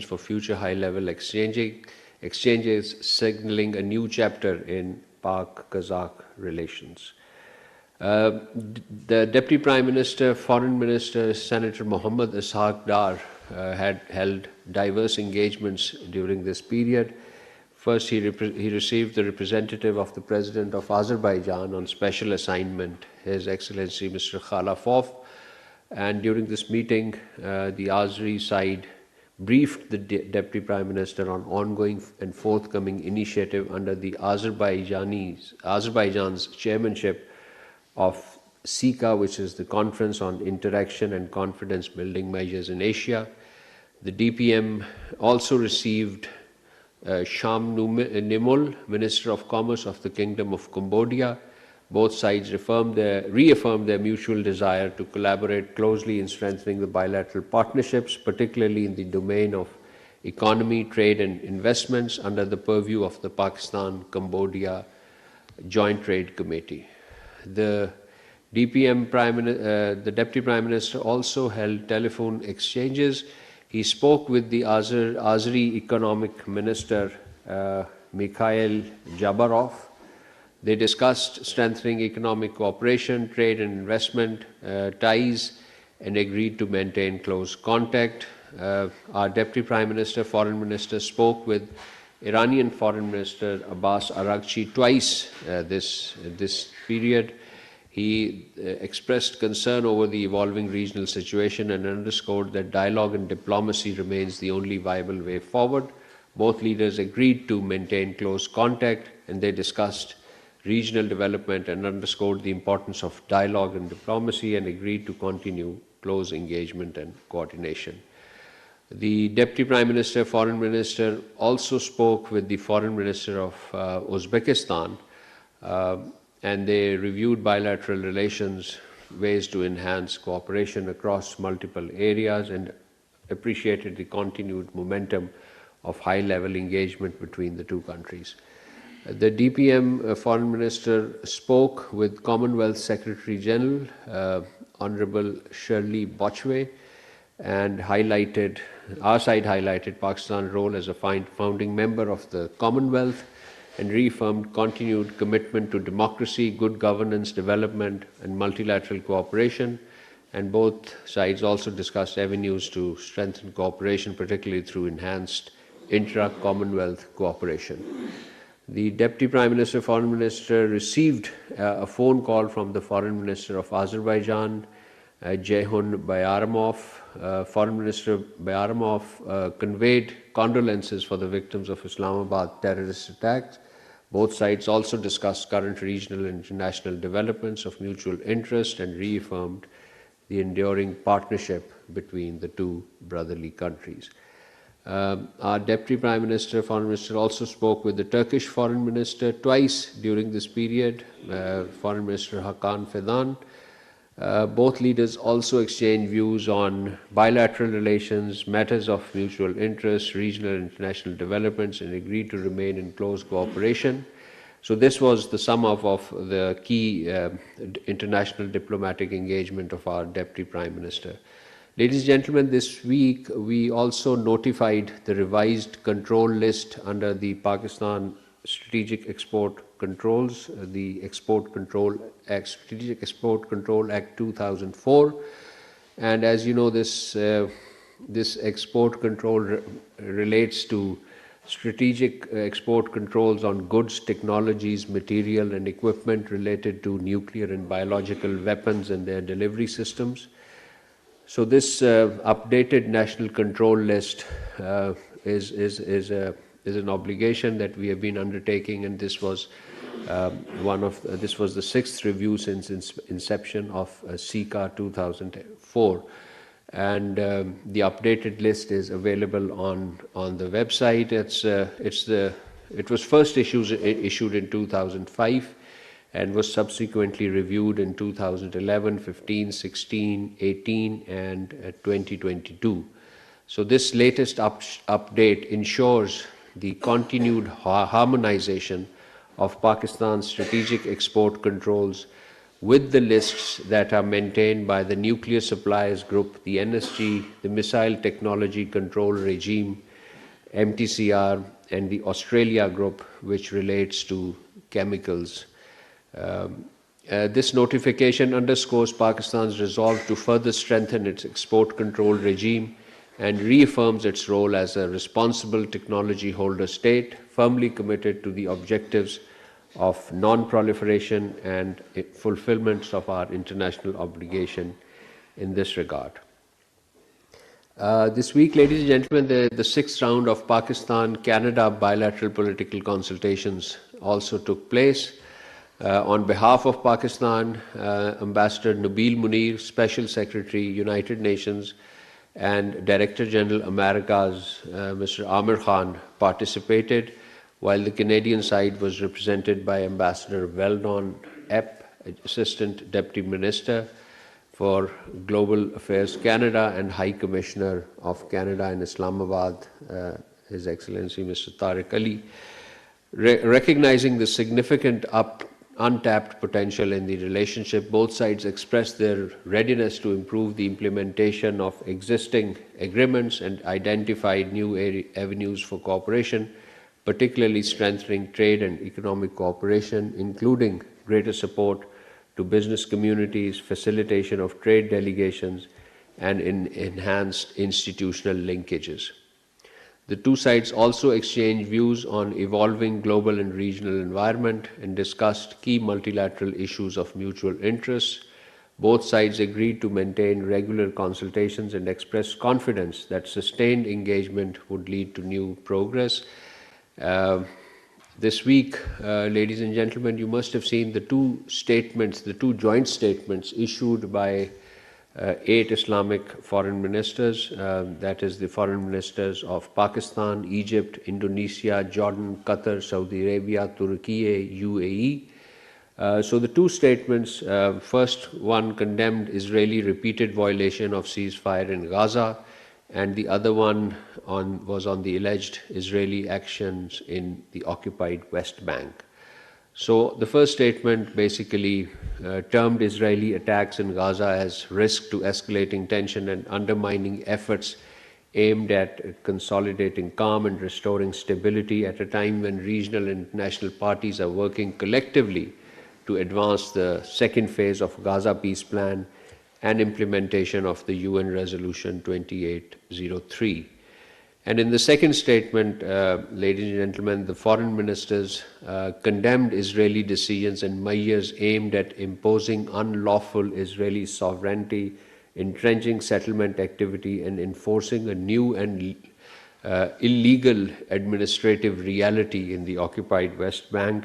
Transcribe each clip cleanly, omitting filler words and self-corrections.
for future high-level exchanges, signaling a new chapter in Pak-Kazakh relations. The Deputy Prime Minister, Foreign Minister, Senator Mohammad Ishaq Dar had held diverse engagements during this period. First, he received the representative of the President of Azerbaijan on special assignment, His Excellency Mr. Khalafov, and during this meeting, the Azeri side briefed the Deputy Prime Minister on ongoing and forthcoming initiative under the Azerbaijan's chairmanship of SICA, which is the Conference on Interaction and Confidence Building Measures in Asia. The DPM also received Sham Nimul, Minister of Commerce of the Kingdom of Cambodia. Both sides reaffirmed their mutual desire to collaborate closely in strengthening the bilateral partnerships, particularly in the domain of economy, trade and investments under the purview of the Pakistan-Cambodia Joint Trade Committee. The Deputy Prime Minister also held telephone exchanges. He spoke with the Azeri Economic Minister, Mikhail Jabarov. They discussed strengthening economic cooperation, trade and investment ties, and agreed to maintain close contact. Our Deputy Prime Minister, Foreign Minister, spoke with Iranian Foreign Minister Abbas Araghchi twice this period. He expressed concern over the evolving regional situation and underscored that dialogue and diplomacy remains the only viable way forward. Both leaders agreed to maintain close contact, and they discussed regional development and underscored the importance of dialogue and diplomacy, and agreed to continue close engagement and coordination. The Deputy Prime Minister, Foreign Minister also spoke with the Foreign Minister of Uzbekistan, and they reviewed bilateral relations, ways to enhance cooperation across multiple areas, and appreciated the continued momentum of high-level engagement between the two countries. The DPM Foreign Minister spoke with Commonwealth Secretary General, Honorable Shirley Bochwe, and our side highlighted Pakistan's role as a founding member of the Commonwealth, and reaffirmed continued commitment to democracy, good governance, development, and multilateral cooperation. And both sides also discussed avenues to strengthen cooperation, particularly through enhanced intra-Commonwealth cooperation. The Deputy Prime Minister, Foreign Minister received a phone call from the Foreign Minister of Azerbaijan, Ceyhun Bayramov. Foreign Minister Bayramov conveyed condolences for the victims of Islamabad terrorist attacks. Both sides also discussed current regional and international developments of mutual interest and reaffirmed the enduring partnership between the two brotherly countries. Our Deputy Prime Minister, Foreign Minister also spoke with the Turkish Foreign Minister twice during this period, Foreign Minister Hakan Fidan. Both leaders also exchanged views on bilateral relations, matters of mutual interest, regional and international developments, and agreed to remain in close cooperation. So this was the sum up of the key international diplomatic engagement of our Deputy Prime Minister. Ladies and gentlemen, this week we also notified the revised control list under the Pakistan Strategic Export Controls, the Export Control Act, Strategic Export Control Act 2004. And as you know, this export control relates to strategic export controls on goods, technologies, material and equipment related to nuclear and biological weapons and their delivery systems. So this updated national control list is an obligation that we have been undertaking, and this was the sixth review since inception of SICA 2004, and the updated list is available on the website. It was first issued in 2005. And was subsequently reviewed in 2011, 15, 16, 18, and 2022. So this latest update ensures the continued harmonization of Pakistan's strategic export controls with the lists that are maintained by the Nuclear Suppliers Group, the NSG, the Missile Technology Control Regime, MTCR, and the Australia Group, which relates to chemicals. This notification underscores Pakistan's resolve to further strengthen its export control regime and reaffirms its role as a responsible technology holder state, firmly committed to the objectives of non-proliferation and fulfillment of our international obligation in this regard. This week, ladies and gentlemen, the sixth round of Pakistan-Canada bilateral political consultations also took place. On behalf of Pakistan, Ambassador Nabil Munir, Special Secretary, United Nations, and Director General Americas, Mr. Amir Khan, participated, while the Canadian side was represented by Ambassador Weldon Epp, Assistant Deputy Minister for Global Affairs Canada and High Commissioner of Canada in Islamabad, His Excellency Mr. Tariq Ali. Recognizing the significant untapped potential in the relationship, both sides expressed their readiness to improve the implementation of existing agreements and identified new avenues for cooperation, particularly strengthening trade and economic cooperation, including greater support to business communities, facilitation of trade delegations, and enhanced institutional linkages. The two sides also exchanged views on evolving global and regional environment and discussed key multilateral issues of mutual interest. Both sides agreed to maintain regular consultations and expressed confidence that sustained engagement would lead to new progress. This week, ladies and gentlemen, you must have seen the two joint statements issued by 8 Islamic foreign ministers, that is the foreign ministers of Pakistan, Egypt, Indonesia, Jordan, Qatar, Saudi Arabia, Turkey, UAE. So the two statements, first one condemned Israeli repeated violation of ceasefire in Gaza, and the other one was on the alleged Israeli actions in the occupied West Bank. So the first statement basically termed Israeli attacks in Gaza as risk to escalating tension and undermining efforts aimed at consolidating calm and restoring stability at a time when regional and international parties are working collectively to advance the second phase of Gaza peace plan and implementation of the UN Resolution 2803. And in the second statement, ladies and gentlemen, the foreign ministers condemned Israeli decisions and measures aimed at imposing unlawful Israeli sovereignty, entrenching settlement activity, and enforcing a new and illegal administrative reality in the occupied West Bank,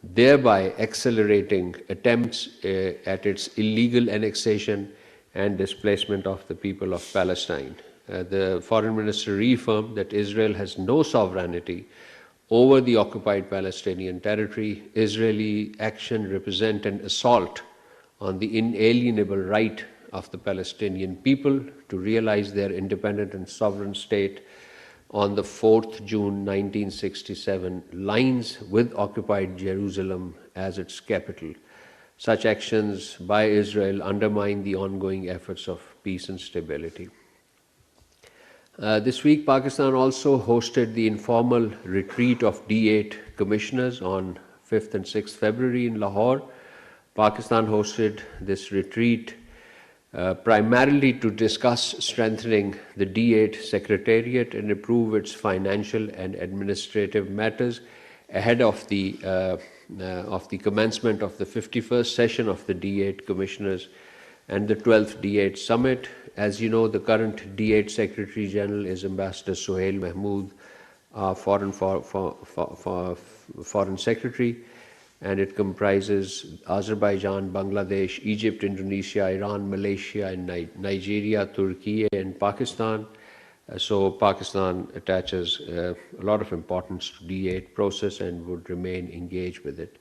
thereby accelerating attempts at its illegal annexation and displacement of the people of Palestine. The foreign minister reaffirmed that Israel has no sovereignty over the occupied Palestinian territory. Israeli action represents an assault on the inalienable right of the Palestinian people to realize their independent and sovereign state on the 4th June 1967 lines with occupied Jerusalem as its capital. Such actions by Israel undermine the ongoing efforts of peace and stability. This week, Pakistan also hosted the informal retreat of D8 commissioners on 5th and 6th February in Lahore. Pakistan hosted this retreat primarily to discuss strengthening the D8 Secretariat and improve its financial and administrative matters ahead of the commencement of the 51st session of the D8 Commissioners and the 12th D8 Summit. As you know, the current D8 Secretary General is Ambassador Suhail Mahmood, Foreign Secretary, and it comprises Azerbaijan, Bangladesh, Egypt, Indonesia, Iran, Malaysia, and Nigeria, Turkey, and Pakistan. So Pakistan attaches a lot of importance to D8 process and would remain engaged with it.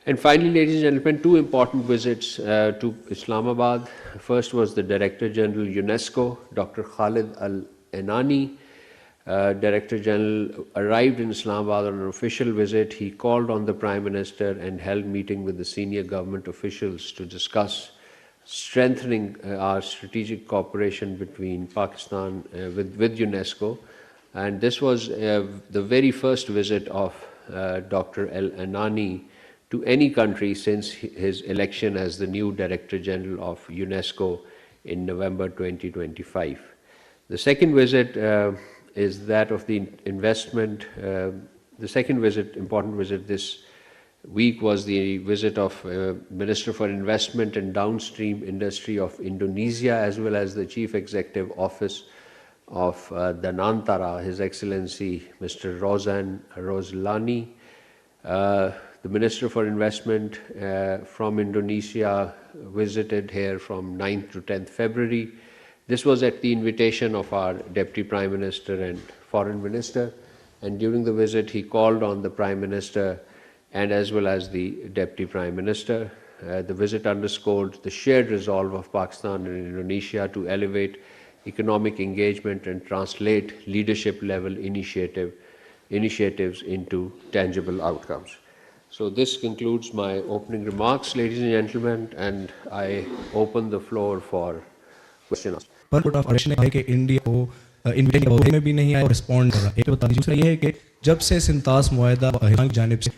And finally, ladies and gentlemen, two important visits to Islamabad. First was the Director General UNESCO, Dr. Khalid Al-Enani. Director General arrived in Islamabad on an official visit. He called on the Prime Minister and held meeting with the senior government officials to discuss strengthening our strategic cooperation between Pakistan with UNESCO And this was the very first visit of Dr. El Anani to any country since his election as the new Director General of UNESCO in November 2025. The second visit is that of the investment. The second visit, important visit this week, was the visit of Minister for Investment and Downstream Industry of Indonesia, as well as the Chief Executive Office of Danantara, His Excellency Mr. Rozan Roslani. The Minister for Investment from Indonesia visited here from 9th to 10th February. This was at the invitation of our Deputy Prime Minister and Foreign Minister, and during the visit he called on the Prime Minister and as well as the Deputy Prime Minister. The visit underscored the shared resolve of Pakistan and Indonesia to elevate economic engagement and translate leadership-level initiatives into tangible outcomes. So this concludes my opening remarks, ladies and gentlemen, and I open the floor for questions. India को InvIT में भी नहीं आया और respond कर रहा है। एक बता दीजिए। दूसरा ये है कि जब से सिंतास मुआहदा पाकिस्तान की जानिब से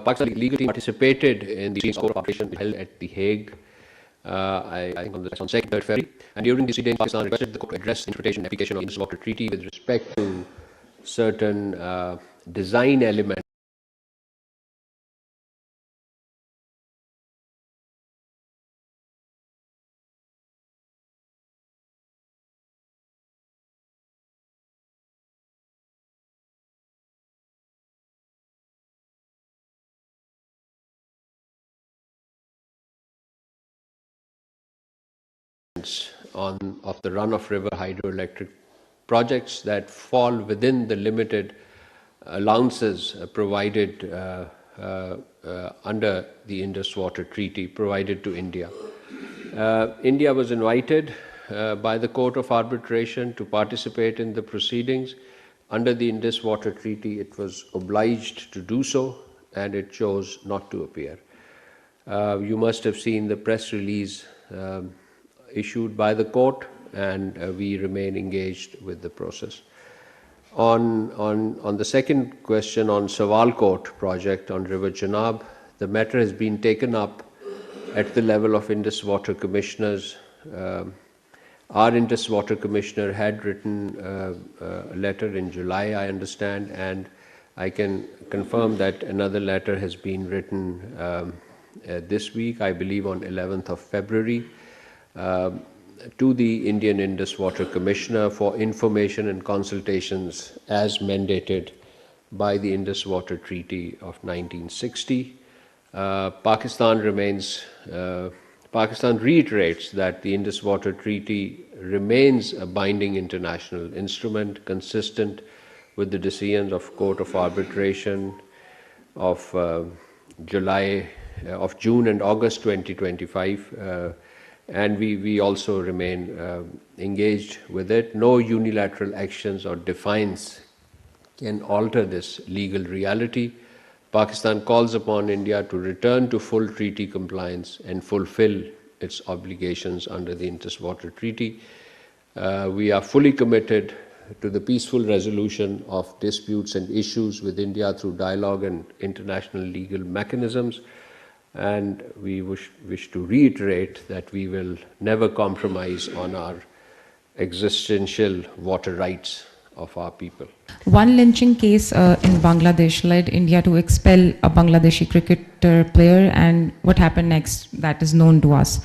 Pakistan legally participated in the operation held at The Hague. I think on 2nd, 3rd February, and during this meeting, Pakistan requested the court to address the interpretation and application of the Indus Water Treaty with respect to certain design elements of the run-of-river hydroelectric projects that fall within the limited allowances provided under the Indus Water Treaty provided to India. India was invited by the Court of Arbitration to participate in the proceedings. Under the Indus Water Treaty, it was obliged to do so, and it chose not to appear. You must have seen the press release issued by the court, and we remain engaged with the process. On the second question on Sawalkot project on River Chenab, the matter has been taken up at the level of Indus Water Commissioners. Our Indus Water Commissioner had written a letter in July, I understand, and I can confirm that another letter has been written this week, I believe on 11th of February, to the Indian Indus Water Commissioner for information and consultations as mandated by the Indus Water Treaty of 1960. Pakistan reiterates that the Indus Water Treaty remains a binding international instrument consistent with the decisions of Court of Arbitration of June and August 2025, and we also remain engaged with it. No unilateral actions or defiance can alter this legal reality. Pakistan calls upon India to return to full treaty compliance and fulfill its obligations under the Indus Water Treaty. We are fully committed to the peaceful resolution of disputes and issues with India through dialogue and international legal mechanisms. And we wish to reiterate that we will never compromise on our existential water rights of our people. One lynching case in Bangladesh led India to expel a Bangladeshi cricketer player, and what happened next, that is known to us.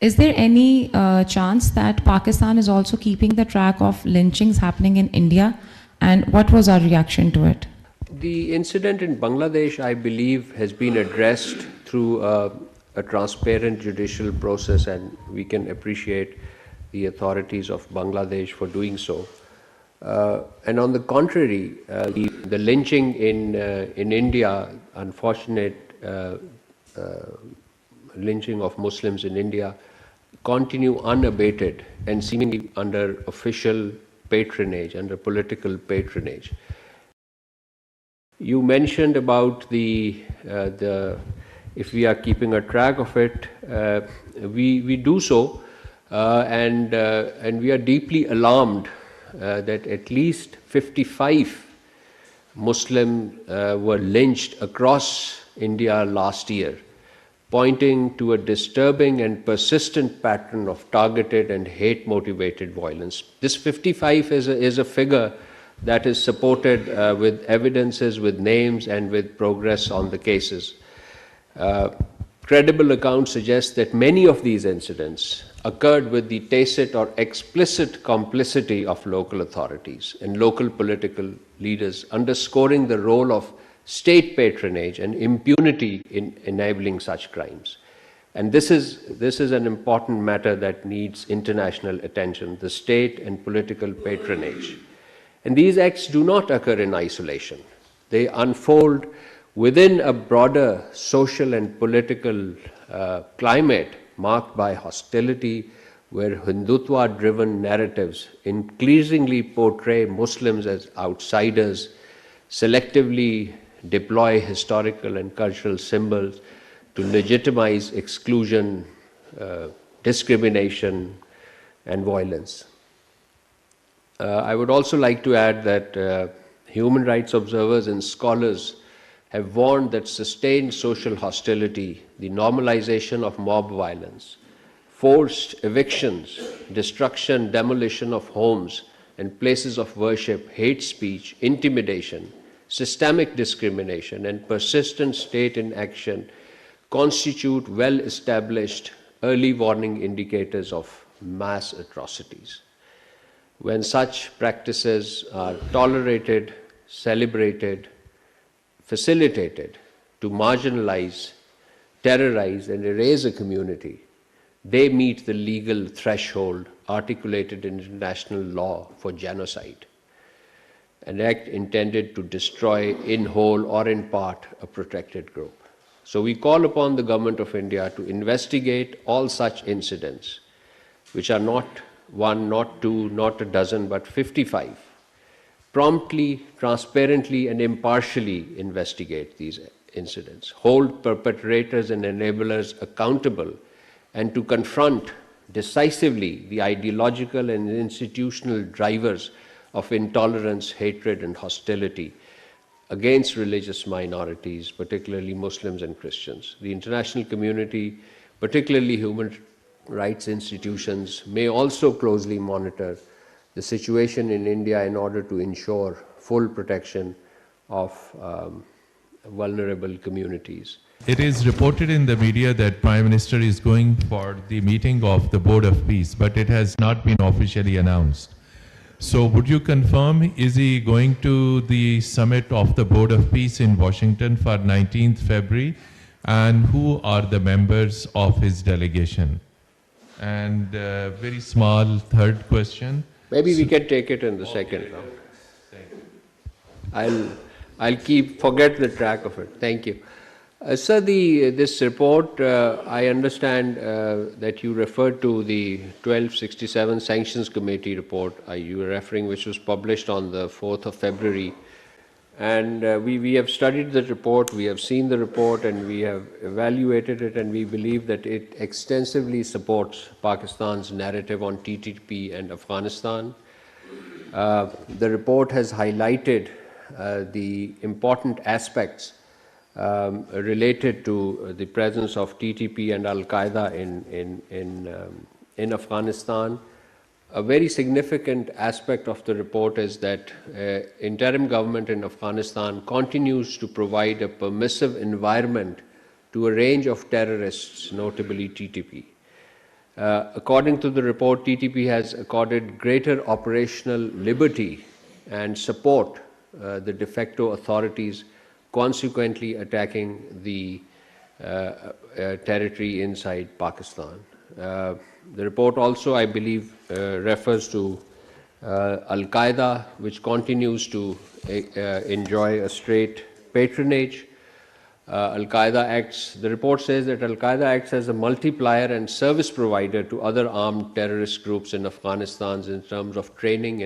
Is there any chance that Pakistan is also keeping the track of lynchings happening in India, and what was our reaction to it? The incident in Bangladesh, I believe, has been addressed through a transparent judicial process, and we can appreciate the authorities of Bangladesh for doing so. And on the contrary, the lynching in India, unfortunate lynching of Muslims in India, continue unabated and seemingly under official patronage, under political patronage. You mentioned about if we are keeping a track of it, we do so. and we are deeply alarmed that at least 55 Muslims were lynched across India last year, pointing to a disturbing and persistent pattern of targeted and hate-motivated violence. This 55 is a figure that is supported with evidences, with names, and with progress on the cases. Credible accounts suggest that many of these incidents occurred with the tacit or explicit complicity of local authorities and local political leaders, underscoring the role of state patronage and impunity in enabling such crimes. And this is an important matter that needs international attention, the state and political patronage. And these acts do not occur in isolation. They unfold within a broader social and political climate marked by hostility, where Hindutva-driven narratives increasingly portray Muslims as outsiders, selectively deploy historical and cultural symbols to legitimize exclusion, discrimination, and violence. I would also like to add that human rights observers and scholars have warned that sustained social hostility, the normalization of mob violence, forced evictions, destruction, demolition of homes and places of worship, hate speech, intimidation, systemic discrimination, and persistent state inaction constitute well-established early warning indicators of mass atrocities. When such practices are tolerated, celebrated, facilitated to marginalize, terrorize, and erase a community, they meet the legal threshold articulated in international law for genocide, an act intended to destroy in whole or in part a protected group. So we call upon the Government of India to investigate all such incidents, which are not one, not two, not a dozen, but 55. Promptly, transparently, and impartially investigate these incidents, hold perpetrators and enablers accountable, and to confront decisively the ideological and institutional drivers of intolerance, hatred, and hostility against religious minorities, particularly Muslims and Christians. The international community, particularly human rights institutions, may also closely monitor the situation in India in order to ensure full protection of vulnerable communities. It is reported in the media that Prime Minister is going for the meeting of the Board of Peace, but it has not been officially announced. So would you confirm, is he going to the summit of the Board of Peace in Washington for 19th February? And who are the members of his delegation? And very small third question. Maybe we can take it in the second round. I'll forget the track of it. Thank you. Sir, this report, I understand that you referred to the 1267 Sanctions Committee report you were referring, which was published on the 4th of February. And we have studied the report, we have seen the report, and we have evaluated it, and we believe that it extensively supports Pakistan's narrative on TTP and Afghanistan. The report has highlighted the important aspects related to the presence of TTP and Al-Qaeda in Afghanistan. A very significant aspect of the report is that interim government in Afghanistan continues to provide a permissive environment to a range of terrorists, notably TTP. According to the report, TTP has accorded greater operational liberty and support the de facto authorities, consequently attacking the territory inside Pakistan. The report also, I believe, refers to Al-Qaeda, which continues to enjoy a straight patronage. The report says that Al-Qaeda acts as a multiplier and service provider to other armed terrorist groups in Afghanistan in terms of training and